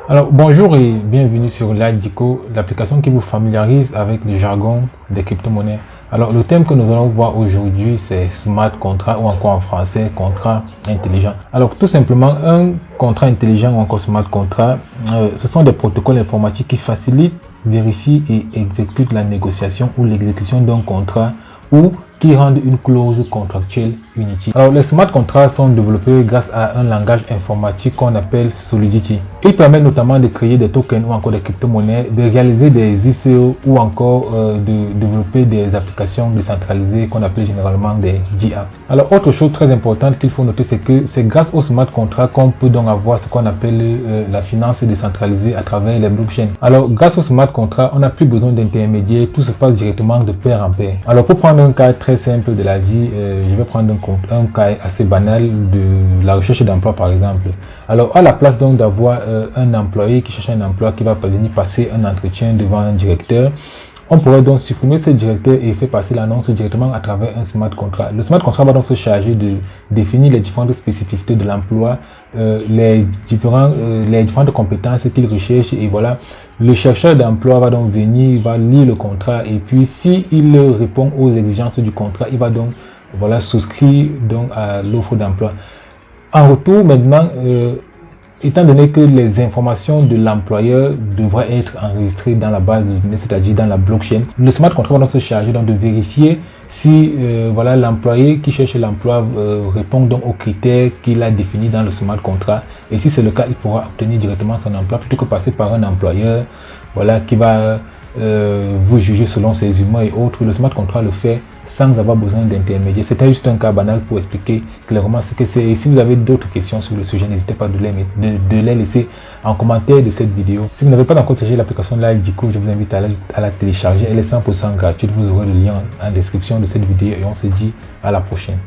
Alors bonjour et bienvenue sur l'ADICO, l'application qui vous familiarise avec le jargon des crypto-monnaies. Alors le thème que nous allons voir aujourd'hui, c'est smart contract ou encore en français contrat intelligent. Alors tout simplement, un contrat intelligent ou encore smart contract, ce sont des protocoles informatiques qui facilitent, vérifient et exécutent la négociation ou l'exécution d'un contrat ou qui rendent une clause contractuelle inutile. Alors les smart contracts sont développés grâce à un langage informatique qu'on appelle Solidity. Ils permettent notamment de créer des tokens ou encore des crypto-monnaies, de réaliser des ICO ou encore de développer des applications décentralisées qu'on appelle généralement des DApp. Alors autre chose très importante qu'il faut noter, c'est que c'est grâce aux smart contracts qu'on peut donc avoir ce qu'on appelle la finance décentralisée à travers les blockchains. Alors grâce aux smart contracts, on n'a plus besoin d'intermédiaires, tout se passe directement de pair en pair. Alors pour prendre un cas très simple de la vie, je vais prendre un cas assez banal de la recherche d'emploi par exemple. Alors à la place donc d'avoir un employé qui cherche un emploi qui va venir passer un entretien devant un directeur, on pourrait donc supprimer ce directeur et faire passer l'annonce directement à travers un smart contract. Le smart contract va donc se charger de définir les différentes spécificités de l'emploi, les différentes compétences qu'il recherche, et voilà. Le chercheur d'emploi va donc venir, va lire le contrat, et puis s'il répond aux exigences du contrat, il va donc voilà, souscrire donc à l'offre d'emploi. En retour maintenant, étant donné que les informations de l'employeur devraient être enregistrées dans la base de données, c'est-à-dire dans la blockchain, le smart contract va donc se charger donc de vérifier si voilà, l'employé qui cherche l'emploi répond donc aux critères qu'il a définis dans le smart contract. Et si c'est le cas, il pourra obtenir directement son emploi plutôt que passer par un employeur voilà, qui va vous juger selon ses humeurs et autres. Le smart contract le fait sans avoir besoin d'intermédiaire. C'était juste un cas banal pour expliquer clairement ce que c'est. Et si vous avez d'autres questions sur le sujet, n'hésitez pas de les laisser en commentaire de cette vidéo. Si vous n'avez pas encore téléchargé l'application l'ADICO, je vous invite à la télécharger. Elle est 100% gratuite. Vous aurez le lien en description de cette vidéo et on se dit à la prochaine.